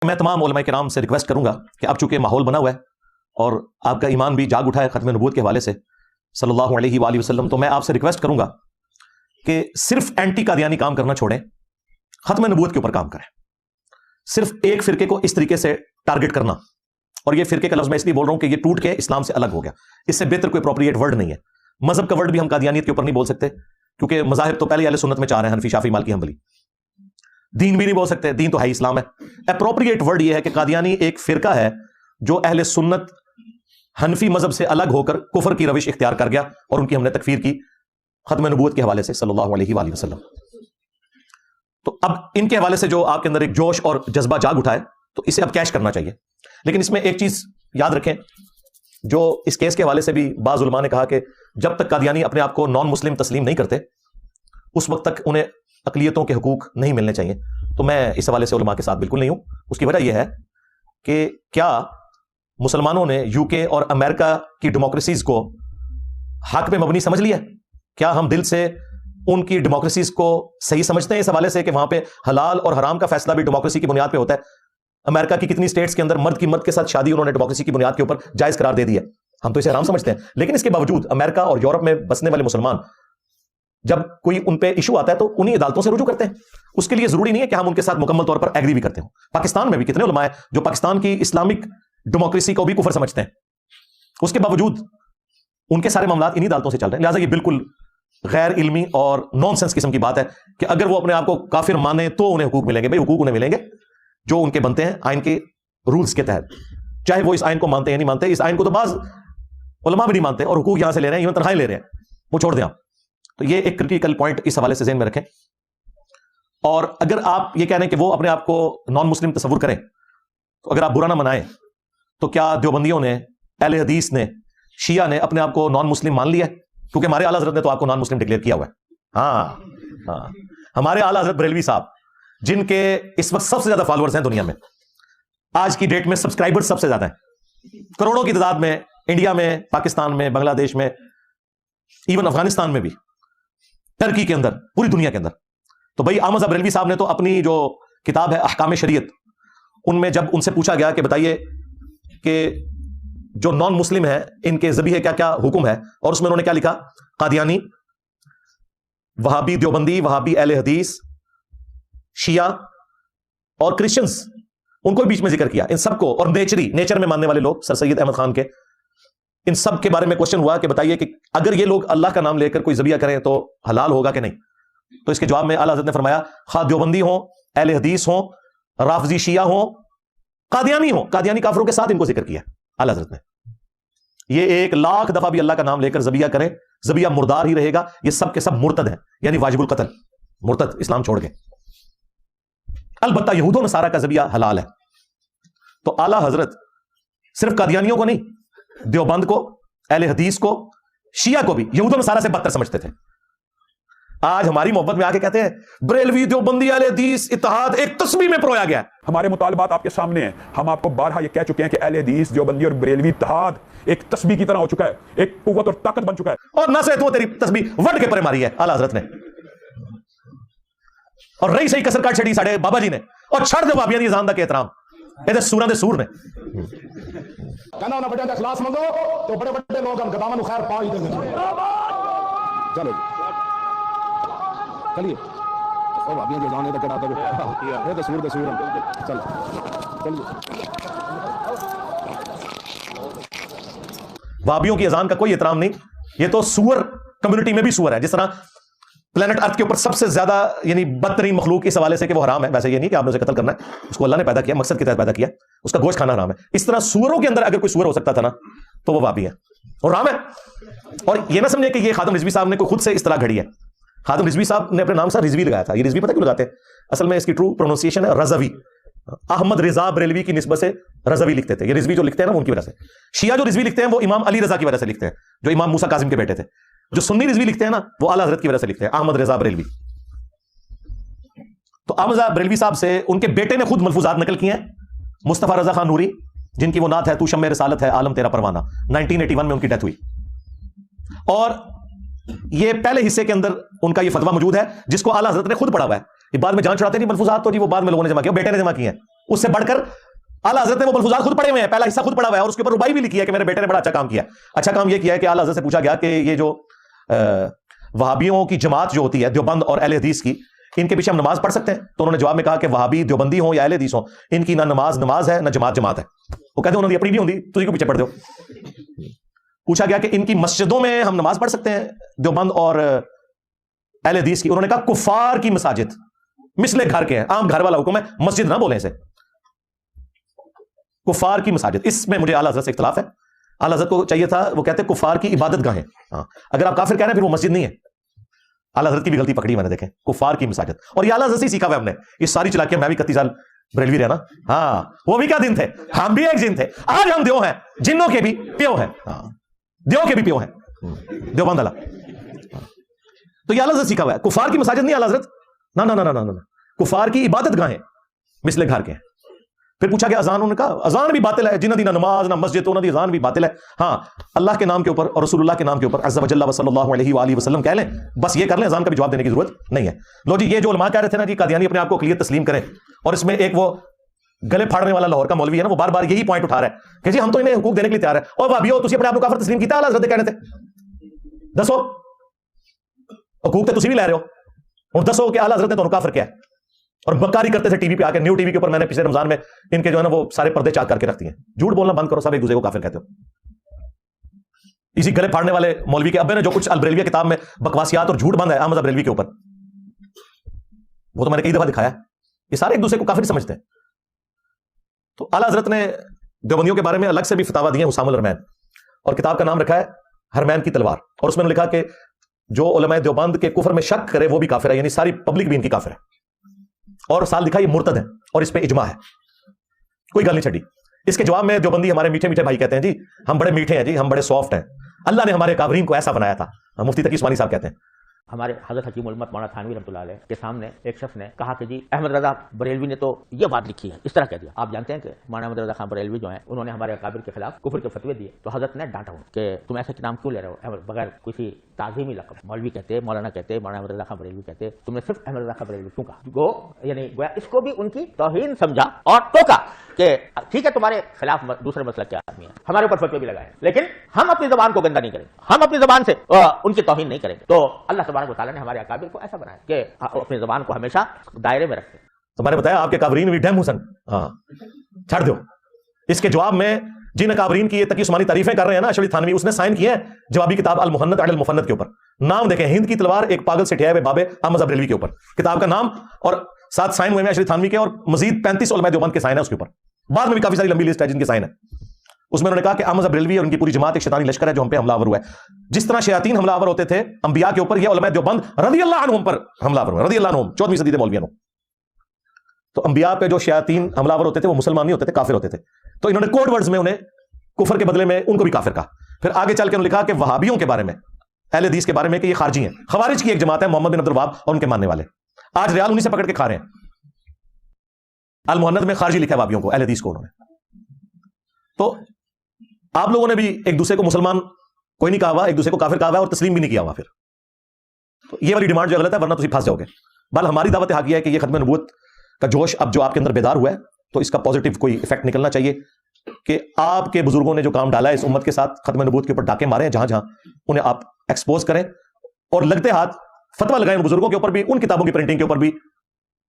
میں تمام علماء کرام سے ریکویسٹ کروں گا کہ اب چونکہ ماحول بنا ہوا ہے اور آپ کا ایمان بھی جاگ اٹھا ہے ختم نبوت کے حوالے سے صلی اللہ علیہ وآلہ وسلم، تو میں آپ سے ریکویسٹ کروں گا کہ صرف اینٹی قادیانی کام کرنا چھوڑیں، ختم نبوت کے اوپر کام کریں۔ صرف ایک فرقے کو اس طریقے سے ٹارگٹ کرنا، اور یہ فرقے کا لفظ میں اس لیے بول رہا ہوں کہ یہ ٹوٹ کے اسلام سے الگ ہو گیا، اس سے بہتر کوئی اپروپریٹ ورڈ نہیں ہے۔ مذہب کا ورڈ بھی ہم قادیانیت کے اوپر نہیں بول سکتے، کیونکہ مذاہب تو پہلے اہل سنت میں 4 ہیں، حنفی، شافعی، مالکی، حنبلی۔ دین بھی نہیں بول سکتے، دین تو ہے اسلام ہے۔ اپروپریٹ ورڈ یہ ہے کہ قادیانی ایک فرقہ ہے جو اہل سنت حنفی مذہب سے الگ ہو کر کفر کی روش اختیار کر گیا، اور ان کی ہم نے تکفیر کی ختم نبوت کے حوالے سے صلی اللہ علیہ وآلہ وسلم۔ تو اب ان کے حوالے سے جو آپ کے اندر ایک جوش اور جذبہ جاگ اٹھا ہے، تو اسے اب کیش کرنا چاہیے۔ لیکن اس میں ایک چیز یاد رکھیں، جو اس کیس کے حوالے سے بھی بعض علماء نے کہا کہ جب تک قادیانی اپنے آپ کو نان مسلم تسلیم نہیں کرتے، اس وقت تک انہیں اقلیتوں کے حقوق نہیں ملنے چاہیے۔ تو میں اس حوالے سے علماء کے ساتھ بالکل نہیں ہوں۔ اس کی وجہ یہ ہے کہ کیا مسلمانوں نے یو کے اور امریکہ کی ڈیموکریسیز کو حق پہ مبنی سمجھ لیا؟ کیا ہم دل سے ان کی ڈیموکریسیز کو صحیح سمجھتے ہیں اس حوالے سے کہ وہاں پہ حلال اور حرام کا فیصلہ بھی ڈیموکریسی کی بنیاد پہ ہوتا ہے؟ امریکہ کی کتنی اسٹیٹس کے اندر مرد کی مرد کے ساتھ شادی انہوں نے ڈیموکریسی کی بنیاد کے اوپر جائز قرار دے دی ہے۔ ہم تو اسے حرام سمجھتے ہیں، لیکن اس کے باوجود امریکہ اور یورپ میں بسنے والے مسلمان جب کوئی ان پہ ایشو آتا ہے تو انہی عدالتوں سے رجوع کرتے ہیں۔ اس کے لیے ضروری نہیں ہے کہ ہم ان کے ساتھ مکمل طور پر ایگری بھی کرتے ہوں۔ پاکستان میں بھی کتنے علماء ہیں جو پاکستان کی اسلامک ڈیموکریسی کو بھی کفر سمجھتے ہیں، اس کے باوجود ان کے سارے معاملات انہی عدالتوں سے چل رہے ہیں۔ لہٰذا یہ بالکل غیر علمی اور نان سینس قسم کی بات ہے کہ اگر وہ اپنے آپ کو کافر مانے تو انہیں حقوق ملیں گے۔ بھائی حقوق انہیں ملیں گے جو ان کے بنتے ہیں آئین کے رولز کے تحت، چاہے وہ اس آئین کو مانتے ہیں یا نہیں مانتے۔ اس آئین کو تو بعض علماء بھی نہیں مانتے اور حقوق یہاں سے لے رہے ہیں، ایون تنخواہیں لے رہے ہیں، وہ چھوڑ دیں آپ۔ تو یہ ایک کریٹیکل پوائنٹ اس حوالے سے ذہن میں رکھیں۔ اور اگر آپ یہ کہہ رہے ہیں کہ وہ اپنے آپ کو نان مسلم تصور کریں، تو اگر آپ برا نہ منائیں تو کیا دیوبندیوں نے، اہل حدیث نے، شیعہ نے اپنے آپ کو نان مسلم مان لیا ہے؟ کیونکہ ہمارے اعلیٰ حضرت نے تو آپ کو نان مسلم ڈکلیئر کیا ہوا ہے۔ ہاں، ہمارے اعلیٰ حضرت بریلوی صاحب، جن کے اس وقت سب سے زیادہ فالوورز ہیں دنیا میں، آج کی ڈیٹ میں سبسکرائبر سب سے زیادہ ہیں، کروڑوں کی تعداد میں، انڈیا میں، پاکستان میں، بنگلہ دیش میں، ایون افغانستان میں بھی، ترکی کے اندر، پوری دنیا کے اندر۔ تو بھائی احمد بریلوی صاحب نے تو اپنی جو کتاب ہے احکام شریعت، ان میں جب ان سے پوچھا گیا کہ بتائیے کہ جو نان مسلم ہیں ان کے ذبیحے کیا کیا حکم ہے، اور اس میں انہوں نے کیا لکھا؟ قادیانی، وہابی دیوبندی، وہابی اہل حدیث، شیعہ اور کرسچنز، ان کو بیچ میں ذکر کیا، ان سب کو، اور نیچر میں ماننے والے لوگ، سر سید احمد خان کے، ان سب کے بارے میں کوشچن ہوا کہ بتائیے کہ اگر یہ لوگ اللہ کا نام لے کر کوئی ذبیحہ کریں تو حلال ہوگا کہ نہیں؟ تو اس کے جواب میں اعلیٰ حضرت نے فرمایا، خواہ دیوبندی ہوں، اہل حدیث ہوں، رافضی شیعہ ہوں، قادیانی ہوں، قادیانی کافروں کے ساتھ ان کو ذکر کیا اعلیٰ حضرت نے۔ یہ 1,00,000 دفعہ بھی اللہ کا نام لے کر ذبیحہ کریں، ذبیحہ مردار ہی رہے گا۔ یہ سب کے سب مرتد ہیں، یعنی واجب القتل، مرتد، اسلام چھوڑ گئے۔ البتہ یہود و نصارہ کا ذبیحہ حلال ہے۔ تو اعلیٰ حضرت صرف قادیانیوں کو نہیں، دیوبند کو، اہل حدیث کو، شیعہ کو بھی یہود و نصارہ سے بدتر سمجھتے تھے۔ آج ہماری محبت میں آ کے کہتے ہیں بریلوی، دیوبندی، اہل حدیث، اتحاد ایک تسبیح میں پرویا گیا ہے۔ ہمارے مطالبات آپ کے سامنے ہیں، ہم آپ کو بارہا یہ کہہ چکے ہیں کہ اہل حدیث، دیوبندی اور بریلوی اتحاد ایک تسبیح کی طرح ہو چکا ہے، ایک قوت اور طاقت بن چکا ہے۔ اور نہ سے تو تیری تسبیح وڈ کے پرے ماری ہے اعلیٰ حضرت نے، اور رہی صحیح کسر کاٹ چھڑی ساڑے بابا جی نے، اور چھڑ دے بابیاں دی زان دا کے احترام یہ سوراں دے سور نے۔ کہنا انہاں بڑے اخلاص مندو تو بڑے بڑے لوگ ہم گداواں نو خیر پا ہی دیں گے۔ چلو چلیے او بھابیاں دی زان دے کڑا تے اے تے سور چل چلیے۔ وہابیوں کی اذان کا کوئی احترام نہیں، یہ تو سور کمیونٹی میں بھی سور ہے۔ جس طرح پلانٹ ارتھ کے اوپر سب سے زیادہ یعنی بدترین مخلوق اس حوالے سے کہ وہ حرام ہے، ویسے یہ نہیں کہ آپ نے اسے قتل کرنا ہے، اس کو اللہ نے پیدا کیا، مقصد کے تحت پیدا کیا، اس کا گوشت کھانا حرام ہے۔ اس طرح سوروں کے اندر اگر کوئی سور ہو سکتا تھا نا تو وہ وہابی ہے اور حرام ہے۔ اور یہ نہ سمجھے کہ یہ خادم رضوی صاحب نے کوئی خود سے اس طرح گھڑی ہے۔ خادم رضوی صاحب نے اپنے نام سے رضوی لگایا تھا۔ یہ رضوی پتہ کیوں لگاتے ہیں؟ اصل میں اس کی ٹرو پروننسیشن ہے رضوی۔ احمد رضا بریلوی کی نسبت سے رضوی لکھتے تھے، یہ رضوی جو لکھتے ہیں نا ان کی وجہ سے۔ شیعہ جو رضوی لکھتے ہیں وہ امام علی رضا کی وجہ سے لکھتے ہیں، جو امام موسیٰ کاظم کے بیٹے تھے۔ جو سنی رضوی لکھتے ہیں نا وہ اعلیٰ حضرت کی وجہ سے لکھتے ہیں، احمد رضا بریلوی۔ تو احمد رضا بریلوی صاحب سے ان کے بیٹے نے خود ملفوظات نقل کیے ہیں، مصطفیٰ رضا خان نوری، جن کی وہ نعت ہے تو شمع رسالت ہے عالم تیرا پروانہ، 1981 میں ان کی ڈیتھ ہوئی۔ اور یہ پہلے حصے کے اندر ان کا یہ فتویٰ موجود ہے جس کو اعلیٰ حضرت نے خود پڑھا ہوا ہے۔ یہ بعد میں جان چھڑاتے نہیں ملفوظات، تو جی وہ بعد میں لوگوں نے جمع کیا، بیٹے نے جمع کیے ہیں۔ اس سے بڑھ کر اعلیٰ حضرت نے وہ ملفوظات خود پڑھے ہوئے ہیں, پہلا حصہ خود پڑھا ہوا ہے, اور اس کے اوپر ربائی بھی لکھی ہے کہ میرے بیٹے نے بڑا اچھا کام کیا. اچھا کام یہ کیا ہے کہ اعلیٰ حضرت سے پوچھا گیا کہ یہ جو وہابیوں کی جماعت جو ہوتی ہے دیوبند اور اہل حدیث کی, ان کے پیچھے ہم نماز پڑھ سکتے ہیں؟ تو انہوں نے جواب میں کہا کہ وہابی دیوبندی ہوں یا اہل حدیث ہوں, ان کی نہ نماز ہے نہ جماعت ہے. وہ کہتے ہیں انہوں نے اپنی نہیں ہوتی, تجھے کو پیچھے پڑھ دو. پوچھا گیا کہ ان کی مسجدوں میں ہم نماز پڑھ سکتے ہیں دیوبند اور اہل حدیث کی؟ انہوں نے کہا کفار کی مساجد مثل گھر کے ہیں, عام گھر والا حکم ہے, مسجد نہ بولیں اسے, کفار کی مساجد. اس میں مجھے اعلیٰ حضرت سے اختلاف ہے. اعلیٰ حضرت کو چاہیے تھا, وہ کہتے ہیں کفار کی عبادت گاہیں. اگر آپ کافر کہہ رہے ہیں پھر وہ مسجد نہیں ہے. اعلیٰ حضرت کی بھی غلطی پکڑی میں نے, دیکھیں کفار کی مساجد. اور یہ اعلیٰ حضرت سے سیکھا ہوا ہم نے یہ ساری چلاکیاں. میں بھی 31 سال بریلوی رہا نا, ہاں وہ بھی کیا دن تھے, ہم بھی ایک دن تھے. آج ہم دیو ہیں, جنوں کے بھی پیو ہیں, دیو کے بھی پیو ہیں, دیوبند والا. تو یہ اعلیٰ حضرت سیکھا ہوا ہے. کفار کی مساجد نہیں اعلیٰ حضرت, نہ کفار کی عبادت گاہیں مثل گھر کے ہیں. پھر پوچھا کہ اذان, انہوں نے کہا اذان بھی باطل ہے, جنہ دی نہ نماز نہ مسجد, انہوں دی اذان بھی باطل ہے. ہاں اللہ کے نام کے اوپر اور رسول اللہ کے نام کے اوپر عز و جل صلی اللہ علیہ وآلہ وسلم کہہ لیں, بس یہ کر لیں, اذان کا بھی جواب دینے کی ضرورت نہیں ہے. لو جی, یہ جو علماء کہہ رہے تھے نا جی قادیانی اپنے آپ کو اقلیت تسلیم کریں, اور اس میں ایک وہ گلے پھاڑنے والا لاہور کا مولوی ہے نا, وہ بار بار یہی پوائنٹ اٹھا رہا ہے کہ جی ہم تو انہیں حقوق دینے کے لیے تیار ہے. اور بھابیو تسی اپنے آپ کو کافر تسلیم کیتا اعلیٰ حضرت کہنے تھے, دسو حقوق تو تسی بھی لے رہے ہو, اور دسو کہ اعلیٰ حضرت نے تو کافر کیا ہے. اور بکاری کرتے تھے ٹی وی پہ آ کے, نیو ٹی وی کے اوپر میں نے پچھلے رمضان میں ان کے جو ہے نا وہ سارے پردے چاک کر کے رکھتی ہیں. جھوٹ بولنا بند کرو, سب ایک دوسرے کو کافر کہتے ہو. اسی گلے پھاڑنے والے مولوی کے ابے نے جو کچھ البریلویہ کتاب میں بکواسیات اور جھوٹ بند ہے احمد بریلوی کے اوپر, وہ تو میں نے کئی دفعہ دکھایا. یہ سارے ایک دوسرے کو کافر سمجھتے ہیں. تو اعلیٰ حضرت نے دیوبندیوں کے بارے میں الگ سے بھی فتاوی دیے, حسام الحرمین, اور کتاب کا نام رکھا ہے حرمین کی تلوار. اور اس میں نے لکھا کہ جو علماء دیوبند کے کفر میں شک کرے وہ بھی کافر ہے, یعنی ساری پبلک بھی ان کی کافر ہے. اور سال لکھا یہ مرتد ہے, اور اس پہ اجماع ہے, کوئی گل نہیں چھڑی. اس کے جواب میں دیوبندی ہمارے میٹھے میٹھے بھائی کہتے ہیں جی ہم بڑے میٹھے ہیں, جی ہم بڑے سافٹ ہیں, اللہ نے ہمارے کافرین کو ایسا بنایا تھا. مفتی تقی عثمانی صاحب کہتے ہیں. ہمارے حضرت حکیم الامت مولانا تھانوی رحمۃ اللہ علیہ کے سامنے ایک شخص نے کہا کہ جی احمد رضا بریلوی نے تو یہ بات لکھی ہے, اس طرح کہہ دیا. آپ جانتے ہیں کہ مولانا احمد رضا خان بریلوی جو ہیں انہوں نے ہمارے اکابر کے خلاف کفر کے فتوے دیے, تو حضرت نے ڈانٹا کہ تم ایسے نام کیوں لے رہے ہو بغیر کسی تعظیمی لقب. مولوی کہتے, مولانا کہتے, مولانا احمد رضا خان بریلوی کہتے, تم نے صرف احمد رضا خان بریلوی کیوں کہا؟ گو یعنی گویا اس کو بھی ان کی توہین سمجھا اور ٹوکا کہ ٹھیک ہے تمہارے خلاف دوسرے مسلک کے آدمی ہیں, ہمارے اوپر فتوے بھی لگائے, لیکن ہم اپنی زبان کو گندا نہیں کریں, ہم اپنی زبان سے ان کی توہین نہیں کریں. تو اللہ تبارک و تعالیٰ نے ہمارے اکابر کو ایسا بنایا کہ اپنی زبان کو ہمیشہ دائرے میں رکھیں. تو میں نے بتایا آپ کے کابرین بھی ڈیم حسن, ہاں چھڑ دو. اس کے جواب میں جن کابرین کی یہ تقی عثمانی تعریفیں کر رہے ہیں نا, اشرف تھانوی, اس نے سائن کیا ہے جوابی کتاب المحنت علی المفند کے اوپر. نام دیکھیں, ہند کی تلوار, ایک پاگل سے ٹھیا ہے بابے احمد بریلوی کے اوپر, کتاب کا نام اور ساتھ سائن ہوئے ہیں اشرف تھانوی کے, اور مزید 35 علماء دیوبند کے سائن ہے اس کے اوپر. بعد میں بھی کافی ساری لمبی لسٹ ہے جن کے سائن ہے. اس میں انہوں نے کہا کہ احمد بریلوی اور ان کی پوری جماعت ایک شیطانی لشکر ہے جو ہم پہ حملہ آور ہوا ہے. جس طرح شیاطین حملہ آور ہوتے تھے انبیاء کے اوپر, یہ علماء دیوبند رضی اللہ عنہم پر حملہ آور ہوئے, رضی اللہ عنہم 14ویں صدی کے مولویوں. تو انبیاء پہ جو شیاطین حملہ آور ہوتے تھے وہ مسلمان نہیں ہوتے تھے, کافر ہوتے تھے. تو انہوں نے کوڈ ورڈز میں انہیں کفر کے بدلے میں ان کو بھی کافر کہا. پھر آگے چل کے انہوں نے لکھا کہ وہابیوں کے بارے میں, اہل حدیث کے بارے میں, کہ یہ خارجی ہیں, خوارج کی ایک جماعت ہے, محمد بن عبد الوہاب اور ان کے ماننے والے. آج ریال انہیں سے پکڑ کے کھا رہے ہیں. المحنت میں خارجی لکھا ہے وہابیوں کو, اہل حدیث کو انہوں نے. تو آپ لوگوں نے بھی ایک دوسرے کو مسلمان کوئی نہیں کہا ہوا, ایک دوسرے کو کافر کہا ہوا اور تسلیم بھی نہیں کیا ہوا. پھر تو یہ والی ڈیمانڈ جو غلط ہے, ورنہ تم پھنس جاؤ گے. بل ہماری دعوت حق ہے کہ یہ ختم نبوت کا جوش اب جو آپ کے اندر بیدار ہوا ہے, تو اس کا پازیٹیو کوئی ایفیکٹ نکلنا چاہیے کہ آپ کے بزرگوں نے جو کام ڈالا ہے اس امت کے ساتھ, ختم نبوت کے اوپر ڈاکے مارے ہیں جہاں جہاں, انہیں آپ ایکسپوز کریں اور لگتے ہاتھ فتویٰ لگائیں ان بزرگوں کے اوپر بھی, ان کتابوں کی پرنٹنگ کے اوپر بھی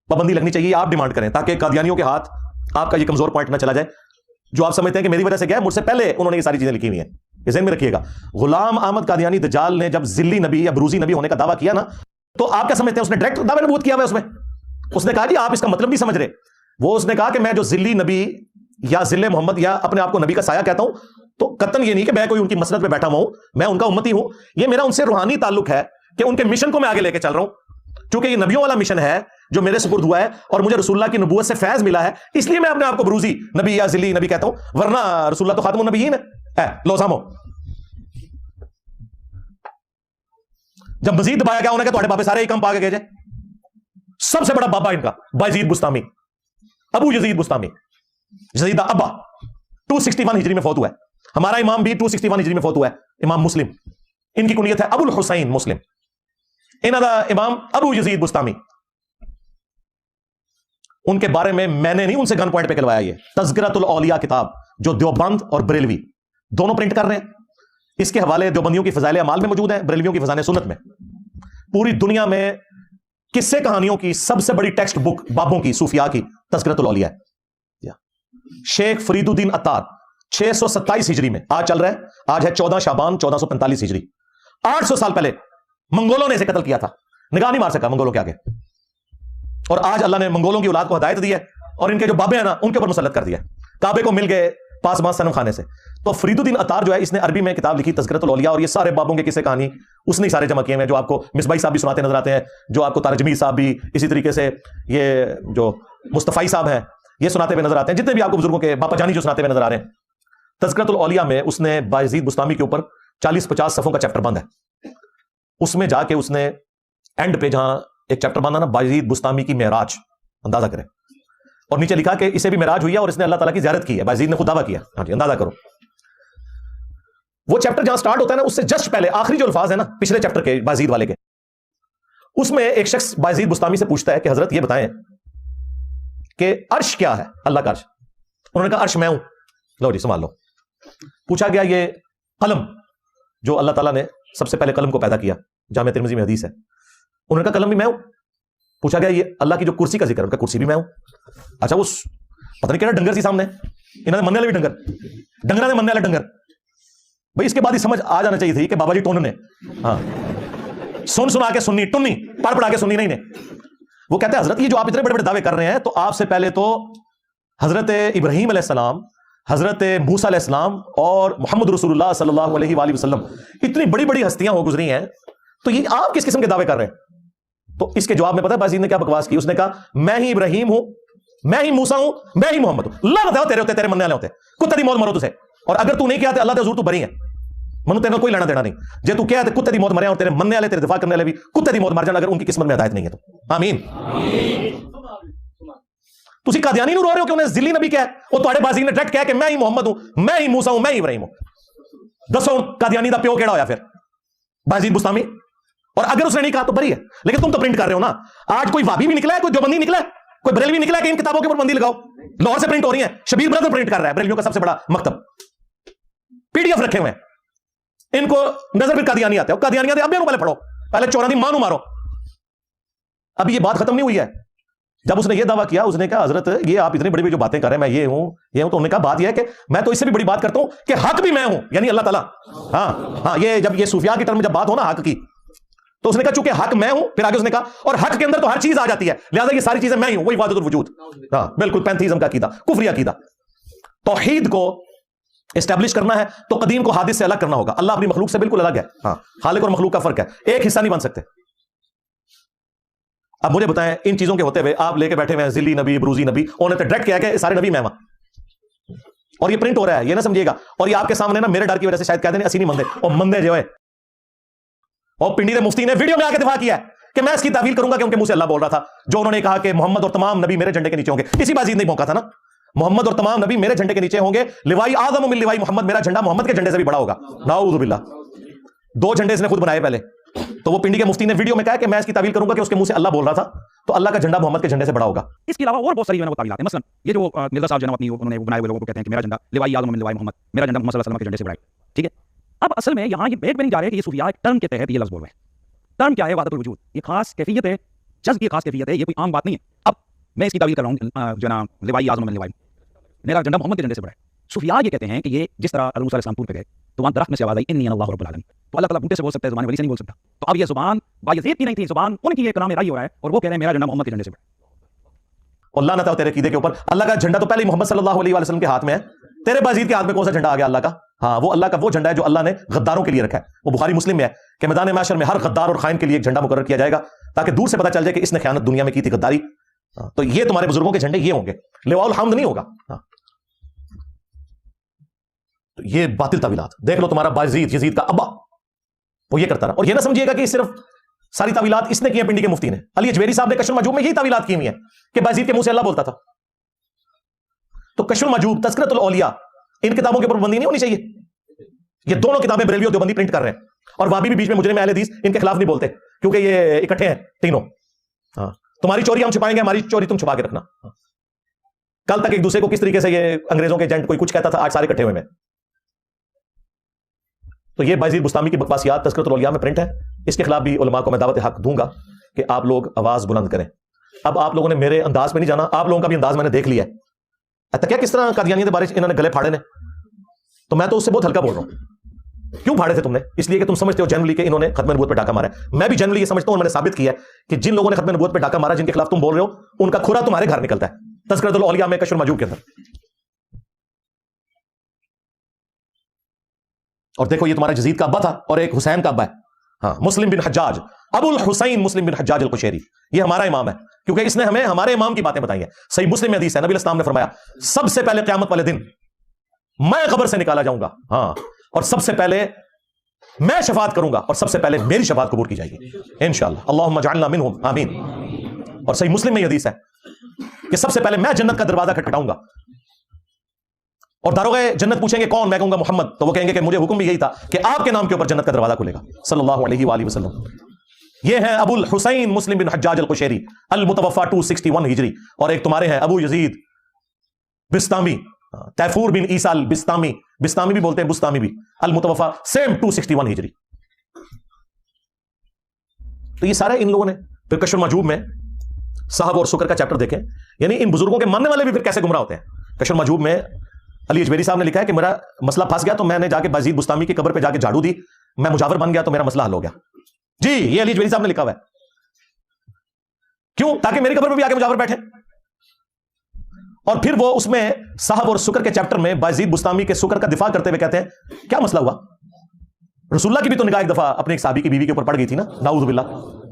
پابندی لگنی چاہیے. آپ ڈیمانڈ کریں تاکہ قادیانیوں کے ہاتھ آپ کا یہ کمزور پوائنٹ نہ چلا جائے, جو آپ سمجھتے ہیں کہ میری وجہ سے کیا ہے, مجھ سے پہلے انہوں نے یہ ساری چیزیں لکھی ہوئی ہیں. یہ ذہن میں رکھیے گا. غلام احمد قادیانی دجال نے جب ذلی نبی یا بروزی نبی ہونے کا دعویٰ کیا نا, تو آپ کیا سمجھتے ہیں, اس نے ڈائریکٹ دعویٰ نبوت کیا ہوا ہے. اس نے کہا کہ آپ اس کا مطلب نہیں سمجھ رہے. وہ اس نے کہا کہ میں جو ذلی نبی یا ذل محمد یا اپنے آپ کو نبی کا سایہ کہتا ہوں, تو قطعاً یہ نہیں کہ میں کوئی ان کی مسند پہ بیٹھا ہوا ہوں, میں ان کا امتی ہوں. یہ میرا ان سے روحانی تعلق ہے کہ ان کے مشن کو میں آگے لے کے چل رہا ہوں, چونکہ یہ نبیوں والا مشن ہے جو میرے سپرد ہوا ہے اور مجھے رسول اللہ کی نبوت سے فیض ملا ہے, اس لیے میں اپنے آپ کو بروزی نبی یا ذلی نبی کہتا ہوں, ورنہ رسول اللہ تو خاتم النبیین ہے. لو سامو, جب مزید دبایا گیا انہیں کہ تھوڑے بابے سارے ہی کم پا کے گئے جائے. سب سے بڑا بابا ان کا بایزید بستامی, ابو یزید بستامی, یزید ابا 261 ہجری میں فوت ہوا ہے. ہمارا امام بھی 261 ہجری میں فوت ہوا ہے, امام مسلم. ان کی کنیت ہے ابو الحسین مسلم. انہاں دا امام ابو یزید بستامی. ان کے بارے میں نے نہیں ان سے گن پوائنٹ پہ کلوایا. یہ تذکرۃ الاولیاء کتاب جو دیوبند اور بریلوی دونوں پرنٹ کر رہے ہیں, اس کے حوالے دیوبندیوں کی فضائل اعمال میں موجود ہیں, بریلویوں کی فضائل سنت میں. پوری دنیا میں قصے کہانیوں کی سب سے بڑی ٹیکسٹ بک بابوں کی صوفیاء کی تذکرۃ الاولیاء ہے. شیخ فرید الدین عطار 627 ہجری میں, آج چل رہا ہے, آج ہے 14 شعبان 1445 ہجری, 800 سال پہلے منگولوں نے اسے قتل کیا تھا, نگاہ نہیں مار سکا منگولوں کے آگے. اور آج اللہ نے منگولوں کی اولاد کو ہدایت دی ہے اور ان کے جو بابے ہیں نا ان کے اوپر مسلط کر دیا. کعبے کو مل گئے پاسبان صنم خانے سے. تو فرید الدین عطار جو ہے اس نے عربی میں کتاب لکھی تذکرۃ الاولیاء, اور یہ سارے بابوں کے قصے کہانی اس نے سارے جمع کیے ہیں, جو آپ کو مصباحی صاحب بھی سناتے نظر آتے ہیں, جو آپ کو طارق جمیل صاحب بھی, اسی طریقے سے یہ جو مصطفی صاحب ہیں یہ سناتے ہوئے نظر آتے ہیں, جتنے بھی آپ کو بزرگوں کے باپا جانی جو سناتے ہوئے نظر آ رہے ہیں. تذکرۃ الاولیاء میں اس نے بایزید بستامی کے اوپر 40-50 صفحوں کا چیپٹر بند ہے. اس میں جا کے اس نے اینڈ پہ جہاں ایک چیپٹر باندھا نا, بایزید بستامی کی معراج, اندازہ کریں, اور نیچے لکھا کہ اسے بھی معراج ہوئی ہے اور اس نے اللہ تعالیٰ کی زیارت کی ہے. بایزید نے خود دعویٰ کیا. ہاں جی, اندازہ کرو. وہ چیپٹر جہاں سٹارٹ ہوتا ہے نا اس سے جسٹ پہلے آخری جو الفاظ ہیں نا پچھلے چیپٹر کے بایزید والے کے, اس میں ایک شخص بایزید بستامی سے پوچھتا ہے کہ حضرت یہ بتائیں کہ عرش کیا ہے, اللہ کا عرش. انہوں نے کہا عرش میں ہوں. لو جی سنبھال لو. پوچھا گیا یہ قلم جو اللہ تعالیٰ نے سب سے پہلے قلم کو پیدا کیا, جامع ترمذی میں حدیث ہے, انہوں نے کہا قلم بھی میں ہوں. پوچھا گیا یہ اللہ کی جو کرسی کا ذکر ہے, ان کا کرسی بھی میں ہوں. اچھا وہ پتہ نہیں کہنا ڈنگر سی سامنے, انہوں نے مننے والے بھی ڈنگر نے مننے والے ڈنگر. بھائی اس کے بعد ہی سمجھ آ جانا چاہیے تھی کہ بابا جی ٹون نے, ہاں سن سنا کے سننی, ٹنی پڑھ پڑھا کے سننی نہیں نے. وہ کہتے ہیں حضرت یہ جو آپ اتنے بڑے بڑے دعوے کر رہے ہیں, تو آپ سے پہلے تو حضرت ابراہیم علیہ السلام, حضرت موسیٰ علیہ السلام اور محمد رسول اللہ صلی اللہ علیہ وآلہ وسلم اتنی بڑی بڑی ہستیاں ہو گزری ہیں, تو یہ آپ کس قسم کے دعوے کر رہے ہیں؟ تو اس کے جواب میں پتہ ہے بازید نے کیا بکواس کی؟ اس نے کہا میں ہی ابراہیم ہوں, میں ہی موسیٰ ہوں, میں ہی محمد ہوں. اللہ بتاؤ تیرے ہوتے, تیرے مننے والے ہوتے, کتے دی موت مرو تسے, اور اگر تو نہیں کیا تو اللہ دے حضور تو بری ہے, منو تیرے کوئی لینا دینا نہیں. جے تو کیا ہے کتے دی موت مرے, اور تیرے مننے والے تیرے دفاع کرنے والے بھی کتے دی موت مر جان اگر ان کی قسمت میں ہدایت نہیں ہے تو. آمین. تسی قادیانی نو رو رہے ہو کہ انہیں ذلی نبی کیا ہے, اور تواڈے بازی نے ڈائریکٹ کہا کہ میں ہی محمد ہوں, میں ہی موسیٰ ہوں, میں ہی ابراہیم ہوں. دسو قادیانی دا پیو کیڑا ہویا پھر؟ بازید بستامی. اور اگر اس نے نہیں کہا تو بری ہے, لیکن تم تو پرنٹ کر رہے ہو نا. آج کوئی وابی بھی نکلا ہے, کوئی دیوبندی نکلا ہے, کوئی بریلوی نکلا ہے کہ ان کتابوں کے اوپر بندی لگاؤ. لاہور سے پرنٹ ہو رہی ہیں, شبیر بردر پرنٹ کر رہا ہے, بریلویوں کا سب سے بڑا مکتب, پی ڈی ایف رکھے ہوئے ہیں. ان کو نظر پھر قادیانی آتے ہیں, قادیانی آتے ہیں, اب پہلے پڑھو, پہلے 14 ماں نو مارو. اب یہ بات ختم نہیں ہوئی ہے. جب اس نے یہ دعویٰ کیا, اس نے کہا حضرت یہ آپ اتنی بڑی بڑی جو باتیں کر رہے ہیں, میں یہ ہوں یہ ہوں, تو انہوں نے کہا بات یہ ہے کہ میں تو اس سے بھی بڑی بات کرتا ہوں کہ حق بھی میں ہوں, یعنی اللہ تعالیٰ. ہاں ہاں, یہ جب یہ صوفیاء کی ٹرم میں جب بات ہو نا حق کی, تو اس نے کہا چونکہ حق میں ہوں, پھر آگے اس نے کہا اور حق کے اندر تو ہر چیز آ جاتی ہے, لہٰذا یہ ساری چیزیں میں ہی ہوں, وہی وحدت الوجود. ہاں بالکل پینتھیزم کا عقیدہ, کفری عقیدہ. توحید کو اسٹیبلش کرنا ہے تو قدیم کو حادث سے الگ کرنا ہوگا. اللہ اپنی مخلوق سے بالکل الگ ہے. ہاں, خالق اور مخلوق کا فرق ہے, ایک حصہ نہیں بن سکتے. اب مجھے بتائیں ان چیزوں کے ہوتے ہوئے آپ لے کے بیٹھے ہوئے ہیں ذلی نبی, بروزی نبی, انہوں نے تو ڈائریکٹ کیا کہ سارے نبی میں وہاں, اور یہ پرنٹ ہو رہا ہے, یہ نہ سمجھیے گا. اور یہ آپ کے سامنے نا میرے ڈر کی وجہ سے شاید کہتے ہیں اسی نہیں مندے, اور مندے جو ہے. اور پنڈی دے مفتی نے ویڈیو میں آ کے دفاع کیا ہے کہ میں اس کی تعویل کروں گا کہ ان کے منہ سے اللہ بول رہا تھا, جو انہوں نے کہا کہ محمد اور تمام نبی میرے جھنڈے کے نیچے ہوں گے. اسی بازید نے موقع تھا نا, محمد اور تمام نبی میرے جھنڈے کے نیچے ہوں گے, لوائی اعظم من لوائی محمد, میرا جھنڈا محمد کے جھنڈے سے بھی بڑا ہوگا. نعوذ باللہ. 2 جھنڈے اس نے خود بنائے پہلے. تو وہ پنڈی کے مفتی نے ویڈیو میں کہا کہ میں اس کی تعویل کروں گا کہ اس کے منہ سے اللہ بول رہا تھا, تو اللہ کا جھنڈا محمد کے جھنڈے سے بڑا ہوگا. اس کے علاوہ اور بہت ساری جو ہے وہ تعویلات ہیں. مثلا یہ جو مرزا صاحب جو ہے اپنی انہوں نے بنائے ہوئے لوگوں کو کہتے ہیں کہ میرا جھنڈا لوائی اعظم من لوائی محمد, میرا جھنڈا محمد صلی اللہ علیہ وسلم کے جھنڈے سے بڑا ہے. ٹھیک ہے, اب اصل میں یہاں یہ بیٹ میں نہیں جا رہے کہ یہ صوفیاء ایک ٹرم کے تحت یہ لفظ بول رہے ہیں. ٹرم کیا ہے؟ وحدت الوجود. یہ خاص کیفیت ہے, جذب کی خاص کیفیت ہے, یہ کوئی عام بات نہیں ہے. اب میں اس کی تعویل کر رہا ہوں جو نا لوائی اعظم من لوائی, میرا جھنڈا محمد کے جھنڈے سے بڑا ہے. صوفیاء یہ کہتے ہیں کہ یہ جس طرح حضرت موسیٰ علیہ السلام طور پہ گئے تو وہاں درخت میں سے آواز آئی انی انا اللہ رب العالمین, تو اللہ تعالیٰ بوٹے سے بول سکتا ہے, زبان ولی سے نہیں بول سکتا. تو اب یہ زبان بایزید کی نہیں تھی, زبان ان کی یہ کلام رائی ہو رہا ہے, اور وہ کہہ رہے ہیں میرا جھنڈا محمد کے جھنڈے سے بڑا ہے. اور لعنت ہے تیرے عقیدے کے اوپر. اللہ کا جھنڈا تو پہلے ہی محمد صلی اللہ علیہ وسلم کے ہاتھ میں ہے, تیرے بازید کے ہاتھ میں کون سا جھنڈا آ گیا اللہ کا؟ ہاں وہ اللہ کا وہ جھنڈا ہے جو اللہ نے غداروں کے لیے رکھا ہے. وہ بخاری مسلم میں ہے کہ میدان محشر میں ہر غدار اور خائن کے لیے ایک جھنڈا مقرر کیا جائے گا, تاکہ دور سے پتہ چل جائے کہ اس نے خیانت دنیا میں کی تھی, غداری. تو یہ تمہارے بزرگوں کے جھنڈے یہ ہوں گے, لواء الحمد نہیں ہوگا. تو یہ باطل تعویلات دیکھ لو. تمہارا بازید یزید کا ابا وہ یہ کرتا رہا. اور یہ نہ سمجھیے گا کہ صرف ساری تعویلات اس نے کی ہیں پنڈی کے مفتی نے. علی اجویری صاحب نے کشف المحجوب میں یہی تعویلات کی ہوئی ہیں کہ بازید کے منہ سے اللہ بولتا تھا. تو کشف المحجوب, تذکرۃ الاولیاء, ان کتابوں کے اوپر پابندی نہیں ہونی چاہیے. یہ دونوں کتابیں بریلوی اور دیوبندی پرنٹ کر رہے ہیں, اور وہابی بھی بیچ میں مجرم اہل حدیث ان کے خلاف نہیں بولتے, کیونکہ یہ اکٹھے ہیں تینوں. ہاں تمہاری چوری ہم چھپائیں گے, ہماری چوری تم چھپا کے رکھنا. کل تک ایک دوسرے کو کس طریقے سے یہ انگریزوں کے ایجنٹ کوئی کچھ کہتا تھا, آج سارے اکٹھے ہوئے میں. تو یہ بایزید بستامی کی بکواسیات تذکرۃ الاولیاء میں پرنٹ ہے. اس کے خلاف بھی علماء کو میں دعوت حق دوں گا کہ آپ لوگ آواز بلند کریں. اب آپ لوگوں نے میرے انداز میں نہیں جانا, آپ لوگوں کا بھی انداز میں نے دیکھ لیا ہے. کیا کس طرح قادیانیت کے بارے انہوں نے گلے پھاڑے نے, تو میں تو اس سے بہت ہلکا بول رہا ہوں. کیوں پھاڑے تھے تم نے؟ اس لیے کہ تم سمجھتے ہو جنرلی کہ انہوں نے ختم نبوت پہ ڈاکہ مارا ہے. میں بھی جنرلی یہ سمجھتا ہوں, میں نے ثابت کیا ہے کہ جن لوگوں نے ختم نبوت پہ ڈاکہ مارا, جن کے خلاف تم بول رہے ہو, ان کا کھرا تمہارے گھر نکلتا ہے. تذکرۃ الاولیاء میں کشف المحجوب کے اندر. اور دیکھو یہ تمہارا یزید کا ابا تھا اور ایک حسین کا ابا ہے. ہاں, مسلم بن حجاج, ابو الحسین مسلم بن حجاج القشیری, یہ ہمارا امام ہے کیونکہ اس نے ہمیں ہمارے امام کی باتیں بتائی ہیں. صحیح مسلم میں حدیث ہے, نبی الاسلام نے فرمایا سب سے پہلے قیامت والے دن میں قبر سے نکالا جاؤں گا, ہاں, اور سب سے پہلے میں شفاعت کروں گا اور سب سے پہلے میری شفاعت قبول کی جائے گی انشاءاللہ. اللہم اجعلنا منہم آمین. اور صحیح مسلم میں یہ حدیث ہے کہ سب سے پہلے میں جنت کا دروازہ کھٹکھٹاؤں گا اور داروغ جنت پوچھیں گے کون, میں کہوں گا محمد, تو وہ کہیں گے کہ مجھے حکم بھی یہی تھا کہ آپ کے نام کے اوپر جنت کا دروازہ کھلے گا صلی اللہ علیہ وآلہ وسلم. یہ ہیں ابو الحسین مسلم بن حجاج القشیری المتوفا 261 ہجری, اور ایک تمہارے ہیں ابو یزید بستامی, تیفور بن عیسیٰ البستامی, بستامی بھی بولتے ہیں بستامی بھی, المتوفا سیم 261 ہجری. تو یہ سارے ان لوگوں نے. پھر کشف المحجوب میں صحب اور سکر کا چیپٹر دیکھیں, یعنی ان بزرگوں کے ماننے والے بھی پھر کیسے گمراہ ہوتے ہیں. کشف المحجوب میں علی اجمیری صاحب نے لکھا ہے کہ میرا مسئلہ پھنس گیا تو میں نے جا کے بایزید بستامی کی قبر پہ جا کے جھاڑو دی, میں مجاور بن گیا تو میرا مسئلہ حل ہو گیا. جی, یہ علی اجمیری صاحب نے لکھا ہوا ہے. کیوں؟ تاکہ میری قبر پہ بھی آ کے مجاور بیٹھے. اور پھر وہ اس میں صحب اور سکر کے چیپٹر میں بایزید بستامی کے سکر کا دفاع کرتے ہوئے کہتے ہیں کیا مسئلہ ہوا, رسول اللہ کی بھی تو نگاہ ایک دفعہ اپنے ایک صحابی کی بیوی کے اوپر پڑ گئی تھی نا, نعوذ باللہ,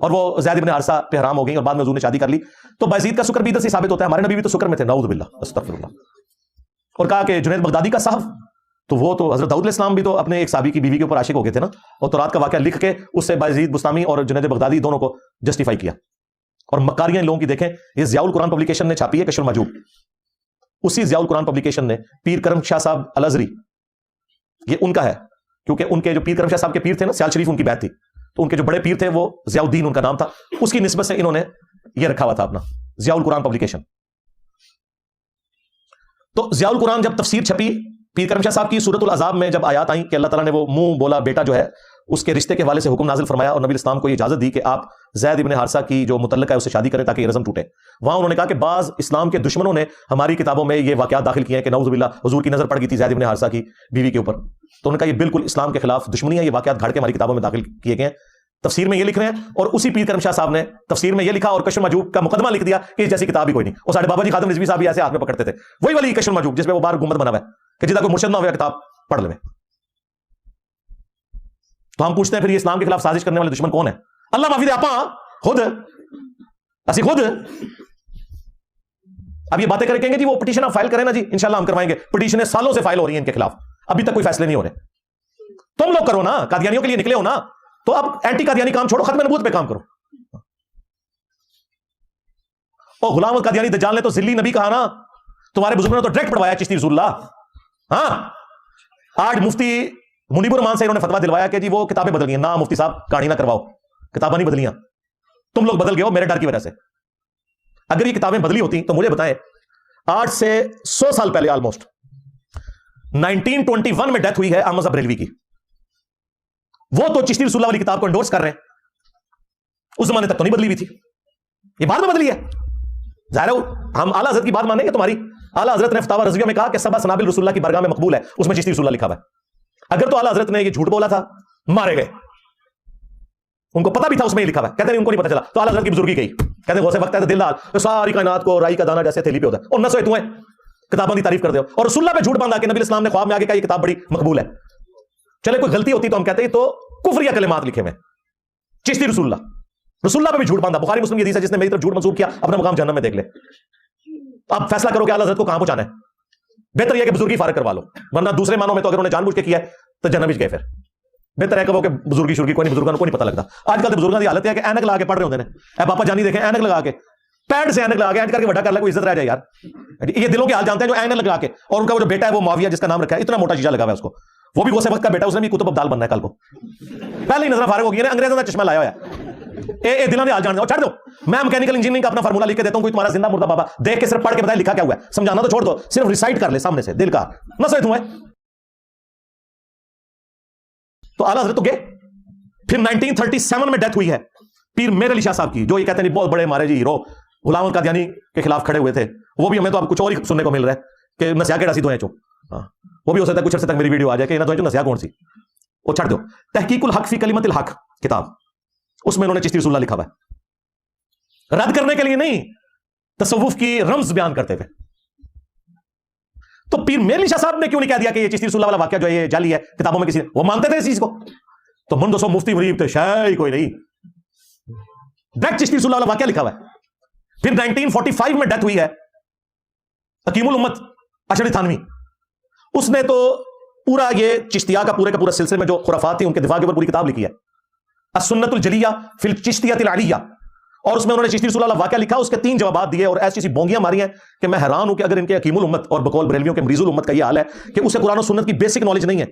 اور وہ زید بن حارثہ پہ حرام ہو گئی اور بعد میں حضور نے شادی کر لی. تو بایزید کا سکر بھی ادھر سے ثابت ہوتا ہے, ہمارے نبی بھی تو سکر میں تھے, نعوذ باللہ, استغفر اللہ. اور کہا کہ جنید بغدادی کا صحف, تو وہ تو حضرت داؤد علیہ السلام بھی تو اپنے ایک صحابی کی بیوی کے اوپر عاشق ہو گئے تھے نا, اور تورات کا واقعہ لکھ کے اس سے بایزید بستامی اور جنید بغدادی دونوں کو جسٹیفائی کیا. اور مکاریاں ان لوگوں کی دیکھیں, یہ ضیاء القرآن پبلیکیشن نے چھاپی ہے کشف المحجوب. اسی ضیاء القرآن پبلیکیشن نے پیر کرم شاہ صاحب الازری, یہ ان کا ہے کیونکہ ان کے جو پیر کرم شاہ صاحب کے پیر تھے نا, سیال شریف ان کی بیعت تھی, تو ان کے جو بڑے پیر تھے وہ ضیاء الدین ان کا نام تھا, اس کی نسبت سے انہوں نے یہ رکھا ہوا تھا اپنا ضیاء القرآن پبلیکیشن. تو ضیاء القرآن جب تفسیر چھپی پیر کرم شاہ صاحب کی, سورۃ العذاب میں جب آیات آئیں کہ اللہ تعالیٰ نے وہ منہ بولا بیٹا جو ہے اس کے رشتے کے حوالے سے حکم نازل فرمایا اور نبی اسلام کو یہ اجازت دی کہ آپ زید ابن حارثہ کی جو متعلقہ ہے اسے شادی کریں تاکہ یہ رزم ٹوٹے. وہاں انہوں نے کہا کہ بعض اسلام کے دشمنوں نے ہماری کتابوں میں یہ واقعات داخل کیے ہیں کہ نعوذ باللہ حضور کی نظر پڑ گئی تھی زید ابن حارثہ کی بیوی کے اوپر. تو انہوں نے کہا یہ بالکل اسلام کے خلاف دشمنی ہے, یہ واقعات گھڑ کے ہماری کتابوں میں داخل کیے گئے ہیں. تفسیر میں یہ لکھ رہے ہیں, اور اسی پیر کرم شاہ صاحب نے تفسیر میں یہ لکھا اور کشف المحجوب کا مقدمہ لکھ دیا کہ اس جیسی کتاب ہی کوئی نہیں. اور ساڈے بابا جی خادم رضوی صاحب بھی ایسے ہاتھ میں پکڑتے تھے, وہی والی کشف المحجوب جس میں وہ بار گنبد بنا ہوا ہے کہ جدا کوئی مرشد نہ ہوا کتاب پڑھ لے. تو ہم پوچھتے ہیں پھر یہ اسلام کے خلاف سازش کرنے والے دشمن کون ہیں؟ اللہ معافی دے, آپ خود اسی خود. اب یہ باتیں کریں گے جی وہ پٹیشن آپ فائل کریں نا جی, انشاءاللہ ہم کروائیں گے. پٹیشنیں سالوں سے فائل ہو رہی ہیں ان کے خلاف, ابھی تک کوئی فیصلے نہیں ہو رہے. تم لوگ کرو نا, قادیانیوں کے لیے نکلے ہو نا, تو اب اینٹی قادیانی کام چھوڑو, ختم نبوت پہ کام کرو. او غلام القادیانی دجال نے تو ذلی نبی کہا نا, تمہارے بزرگوں نے تو ڈائریکٹ پڑھوایا چشتی رسول اللہ. ہاں, آج مفتی منیب الرحمان سے انہوں نے فتوا دلوایا کہ جی وہ کتابیں بدل گئی ہیں. نہ مفتی صاحب کہانی نہ کرواؤ, کتابیں نہیں بدلیاں, تم لوگ بدل گئے ہو میرے ڈر کی وجہ سے. اگر یہ کتابیں بدلی ہوتی تو مجھے بتائیں, 8 سے 100 سال پہلے آلموسٹ 1921 میں ڈیتھ ہوئی ہے احمد بریلوی کی, وہ تو چشتی رسول اللہ والی کتاب کو انڈورس کر رہے ہیں. اس زمانے تک تو نہیں بدلی ہوئی تھی, یہ بعد میں بدلی ہے. ظاہر ہے ہم اعلیٰ حضرت کی بات مانیں گے. تمہاری اعلیٰ حضرت نے فتاوی رضویہ میں کہا کہ سبع سنابل رسول اللہ کی بارگاہ میں مقبول ہے, اس میں چشتی رسول اللہ لکھا ہوا ہے. اگر تو اعلیٰ حضرت نے یہ جھوٹ بولا تھا, مارے گئے. ان کو پتا بھی تھا اس میں یہ لکھا ہوا ہے, کہتے ہیں ان کو نہیں پتا چلا. تو اعلیٰ حضرت کی بزرگی گئی, کہتے ہیں غوث وقت ہے دل دال ساری کائنات کو رائی کا دانہ جیسے تھیلی پہ ہوتا ہے, اور نہ سوئے تو ہیں کتابوں کی تعریف کر دے ہو, اور رسول اللہ پہ جھوٹ باندھا کہ نبی اسلام نے خواب میں آگے کہا یہ کتاب بڑی مقبول ہے. چلے کوئی غلطی ہوتی تو ہم کہتے ہیں تو کفریہ کلمات لکھے ہوئے چشتی رسول اللہ پہ بھی جھوٹ باندھا. بخاری مسلم کی حدیث ہے جس نے میری طرف جھوٹ منسوب کیا اپنا مقام جہنم میں دیکھ لے. اب فیصلہ کرو کہ اعلیٰ حضرت کو کہاں پہنچانا ہے. بہتر یہ کہ بزرگی فارغ کروا لو, ورنہ دوسرے مانوں میں تو اگر انہوں نے جان بوجھ کے کیا ہے تو جنم میں گئے. پھر بہتر ہے کہ وہ کہ بزرگی شرگی کوئی نہیں, بزرگوں کو نہیں پتہ لگتا. آج کل تو بزرگوں کی حالت ہے کہ اینک لگا کے پڑھ رہے ہوتے ہیں. اے باپا جانی دیکھیں اینک لگا کے, پیڈ سے اینک لگا کے اینک کر کے بڑا کر لے, کوئی عزت رہ جائے یار. یہ دلوں کے حال جانتے ہیں جو اینک لگا کے, اور ان کا وہ جو بیٹا ہے وہ معاویہ جس کا نام رکھا ہے, اتنا موٹا شیشہ لگا ہوا ہے اس کو, وہ بھی غوث وقت کا بیٹا, اس نے بھی کتب ابدال بننا ہے کل کو. پہلے ہی نظر فارغ ہو گئی ہے, انگریزوں نے چشمہ لایا ہوا ہے. اے دلوں نے حال جان دو چھڑ دو. میں میکینیکل انجینئرنگ کا اپنا فارمولا لکھ کے دیتا ہوں, کوئی تمہارا زندہ مردہ بابا دیکھ کے صرف پڑھ کے بتائے لکھا کیا ہوا ہے, سمجھانا تو چھوڑ دو, صرف ریسائٹ کر لے سامنے سے دل کا نہ سوچ تمہیں. تو اعلیٰ حضرت تو گئے. پھر 1937 میں ڈیتھ ہوئی ہے پیر میر علی شاہ صاحب کی, جو یہ کہتے ہیں بہت بڑے ہمارے جی ہیرو غلام القادیانی کے خلاف کھڑے ہوئے تھے. وہ بھی ہمیں تو اب کچھ اور ہی سننے کو مل رہا ہے کہ نسیاں کے ڈاسی دو ہیں چو. وہ بھی ہو سکتا ہے کچھ عرصے تک میری ویڈیو آ جائے کہ نہ تو نسیاں کون سی, وہ چھڑ دو. تحقیق الحق فی کلمت الحق کتاب, اس میں انہوں نے چشتی رسول اللہ لکھا ہوا ہے, رد کرنے کے لیے نہیں, تصوف کی رمز بیان کرتے تھے. تو پیر میر علی شاہ صاحب نے کیوں نہیں کہہ دیا کہ یہ چشتی رسول اللہ والا واقعہ جو ہے یہ جعلی ہے, کتابوں میں کسی وہ مانتے تھے اس چیز کو. تو من 200 مفتی مریب تھے, شاید کوئی نہیں, ڈائریکٹ چشتی رسول اللہ والا واقعہ لکھا ہوا ہے. پھر 1945 میں ڈیتھ ہوئی ہے حکیم الامت اشرف تھانوی. اس نے تو پورا یہ چشتیہ کا پورے کا پورا سلسلے میں جو خرافات تھی ان کے دفاع کے اوپر پوری کتاب لکھی ہے, السنت الجلیہ فی الچشتیہ العلیہ, اور اس میں انہوں نے چشتی رسول اللہ واقعہ لکھا, اس کے 3 جوابات دیے, اور ایسی بونگیاں ماری ہیں کہ میں حیران ہوں کہ اگر ان کے حکیم الامت اور بقول بریلویوں کے مریض الامت کا یہ حال ہے کہ اسے قرآن و سنت کی بیسک نالج نہیں ہے.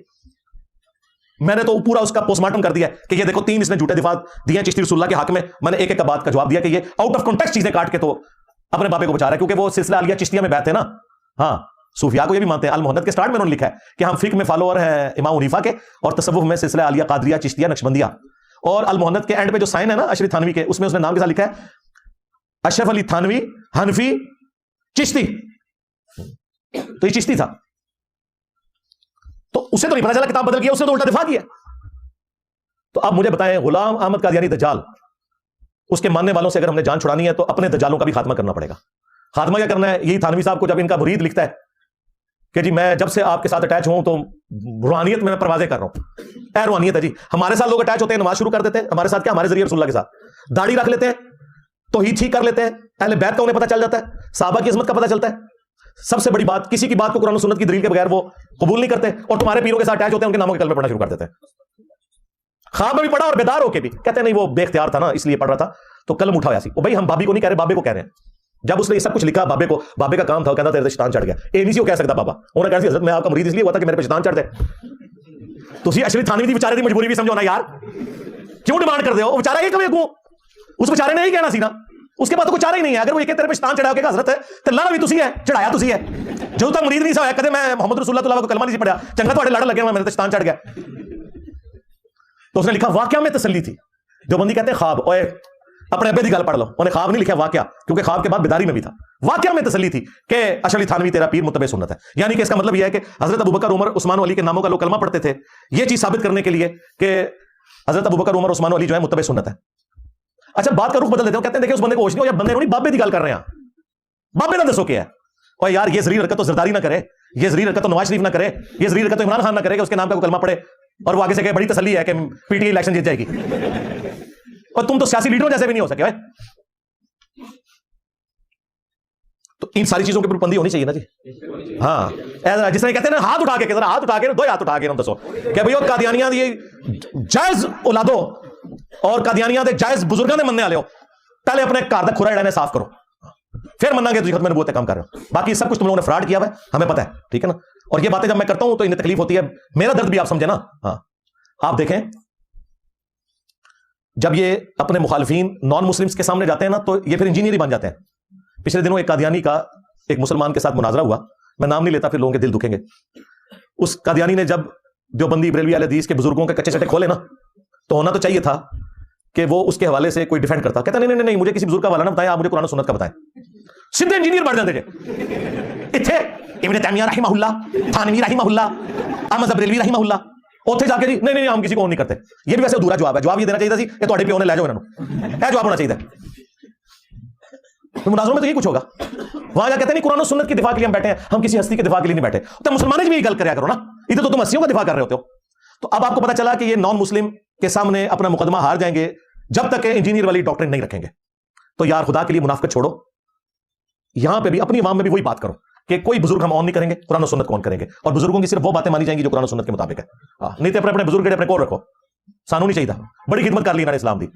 میں نے تو پورا اس کا پوسٹ مارٹم کر دیا کہ یہ دیکھو 3 اس نے جھوٹے دفاع دیے ہیں چشتی رسول اللہ کے حق میں. میں نے ایک ایک بات کا جواب دیا کہ یہ آؤٹ آف کانٹیکسٹ چیزیں کاٹ کے تو اپنے بابے کو بچا رہا ہے, کیونکہ وہ سلسلہ علیہ چشتیہ میں بیٹھے تھے نا. ہاں, صوفیاء کو یہ بھی مانتے ہیں. المحنت کے سٹارٹ میں انہوں نے لکھا ہے کہ ہم فقہ میں فالوور ہیں امام حنیفہ کے, اور تصوف میں سلسلہ علیہ قادریہ چشتیہ نقشبندیہ. اور المحنت کے اینڈ پہ جو سائن ہے نا اشرف تھانوی کے, اس میں اس نے نام کے ساتھ لکھا ہے اشرف علی تھانوی حنفی چشتی. تو یہ چشتی تھا, تو اسے تو نہیں پتا چلا کتاب بدل گیا, اس نے تو الٹا دفاع کیا. تو اب مجھے بتائیں غلام احمد قادیانی دجال, اس کے ماننے والوں سے اگر ہم نے جان چھڑانی ہے تو اپنے دجالوں کا بھی خاتمہ کرنا پڑے گا. خاتمہ کیا کرنا ہے؟ یہی تھانوی صاحب کو جب ان کا مرید لکھتا ہے کہ جی میں جب سے آپ کے ساتھ اٹیچ ہوں تو روحانیت میں پروازیں کر رہا ہوں. اے روحانیت ہے جی, ہمارے ساتھ لوگ اٹیچ ہوتے ہیں, نماز شروع کر دیتے ہیں ہمارے ساتھ, کیا ہمارے ذریعے رسول اللہ کے ساتھ داڑھی رکھ لیتے ہیں, توحید ٹھیک کر لیتے ہیں, اہل بیت کا انہیں پتہ چل جاتا ہے, صحابہ کی عظمت کا پتہ چلتا ہے. سب سے بڑی بات, کسی کی بات کو قرآن و سنت کی دلیل کے بغیر وہ قبول نہیں کرتے, اور تمہارے پیروں کے ساتھ اٹیچ ہوتے ہیں, ان کے ناموں کے کلمے پڑھنا شروع کر دیتے ہیں. خواب میں بھی پڑھا اور بیدار ہو کے بھی کہتے ہیں نہیں وہ بے اختیار تھا نا اس لیے پڑھ رہا تھا تو قلم اٹھایا سی. بھائی ہم بابی کو نہیں کہہ رہے, بابے کو کہہ رہے ہیں. جب اس نے یہ سب کچھ لکھا بابے کو, بابے کا کام تھا, وہ کہتا تیرے شیطان چڑھ گیا. یہ نہیں سی وہ کہہ سکتا بابا, انہوں نے کہا حضرت میں آپ کا مرید اس لیے ہوا تھا کہ میرے پہ شیطان چڑھ جائے. تو اسی اشرف تھانوی دی بیچارے دی مجبوری بھی سمجھو نا یار, کیوں ڈیمانڈ کر دے ہو؟ وہ بیچارہ یہ کبھی اس بیچارے نے نہیں کہنا سی نا, اس کے بعد تو کوئی چارہ ہی نہیں ہے. اگر وہ یہ کہ تیرے پہ شیطان چڑھا کہ حضرت ہے تو لانا بھی تسی ہے, چڑھایا تسی ہے. جو تک مرید نہیں سا ہوا کہتے میں محمد رسول اللہ کو کلمہ نہیں سی پڑھا, چنگا تواڈے لڑ لگے میں تو شیطان چڑھ گیا. تو اس نے لکھا واقعہ میں تسلی تھی. جو بندی کہتے ہیں خواب, اوے اپنے ابے دی گل پڑھ لو, انہیں خواب نہیں لکھا واقعہ, کیونکہ خواب کے بعد بیداری میں بھی تھا. واقعہ میں تسلی تھی کہ اشرف تھانوی تیرا پیر متبع سنت ہے. یعنی کہ اس کا مطلب یہ ہے کہ حضرت ابوبکر عمر عثمان و علی کے ناموں کا لوگ کلمہ پڑھتے تھے, یہ چیز ثابت کرنے کے لیے کہ حضرت ابوبکر عمر عثمان و علی جو ہے متبع سنت ہے. اچھا بات کا رخ بدل دیتے ہیں, کہتے ہیں دیکھیں اس بندے کو ہوش نہیں ہو, یا بندے نہیں بابے دی گل کر رہے ہیں, بابے نہ دسو کیا ہے. اور یار یہ ذلیل حرکت تو زرداری نہ کرے, یہ ذلیل حرکت تو نواز شریف نہ کرے, یہ ذلیل حرکت تو عمران خان نہ کرے کہ اس کے نام کا کوئی کلمہ پڑھے اور وہ آگے سے کہ بڑی تسلی ہے کہ پی ٹی آئی الیکشن جیت جائے گی. اور تم تو سیاسی لیڈروں جیسے بھی نہیں ہو سکے. تو ان ساری چیزوں کے اوپر پابندی ہونی چاہیے نا جی. ہاں جس طرح کہتے ہیں نا ہاتھ اٹھا کے, ہاتھ اٹھا کے, 2 ہاتھ اٹھا کے دسو کہ بھائی قادیانیاں دی جائز اولادو اور قادیانیاں دے جائز بزرگاں دے مننے والے ہو, پہلے اپنے گھر دا کھرا جڑا صاف کرو, پھر مننا گے تجھے ختم نبوت کام کر رہے ہو. باقی سب کچھ تم لوگوں نے فراڈ کیا ہوا ہے, ہمیں پتہ ہے, ٹھیک ہے نا. اور یہ باتیں جب میں کرتا ہوں تو انہیں تکلیف ہوتی ہے, میرا درد بھی آپ سمجھے نا. ہاں آپ دیکھیں جب یہ اپنے مخالفین نان مسلمز کے سامنے جاتے ہیں نا تو یہ پھر انجینئر ہی بن جاتے ہیں. پچھلے دنوں ایک قادیانی کا ایک مسلمان کے ساتھ مناظرہ ہوا, میں نام نہیں لیتا پھر لوگوں کے دل دکھیں گے. اس قادیانی نے جب دیوبندی بریلوی اہل حدیث کے بزرگوں کے کچے چٹے کھولے نا تو ہونا تو چاہیے تھا کہ وہ اس کے حوالے سے کوئی ڈیفینڈ کرتا. کہتا نہیں مجھے کسی بزرگ کا حوالہ نہ بتائیں, آپ مجھے قرآن و سنت کا بتائیں. سیدھے انجینئر بن جاتے تھے. اتھے ابن تیمیہ رحمہ اللہ, تھانوی رحمہ اللہ, احمد بریلوی رحمہ اللہ, اوتھے جا کے جی نہیں ہم کسی کو نہیں کرتے. یہ بھی ویسے ادھورا جواب ہے. جواب یہ دینا چاہیے تھا کہ تواڈے پیو نے لے جاؤ انہاں نوں, جواب ہونا چاہیے. تو مناظروں میں تو یہ کچھ ہوگا. وہاں جا کہتے ہیں قرآن و سنت کے دفاع کے لیے ہم بیٹھے ہیں, ہم کسی ہستی کے دفاع کے لیے نہیں بیٹھے. تو مسلمانوں بھی یہ گل کریا کرو نا, ادھر تو تم ہستیوں کا دفاع کر رہے ہوتے ہو. تو اب آپ کو پتا چلا کہ یہ نان مسلم کے سامنے اپنا مقدمہ ہار جائیں گے جب تک کہ انجینئر والی ڈاکٹرین نہیں رکھیں گے. تو یار خدا کے لیے منافقت چھوڑو, یہاں پہ بھی اپنی عوام میں بھی وہی بات کرو کہ کوئی بزرگ ہم آن نہیں کریں گے, قرآن و سنت کون کریں گے, اور بزرگوں کی صرف وہ باتیں مانی جائیں گی جو قرآن و سنت کے مطابق ہے. نہیں تو اپنے بزرگ اپنے کو رکھو, سانو نہیں چاہیے. بڑی خدمت کر لی انہوں نے اسلام دی.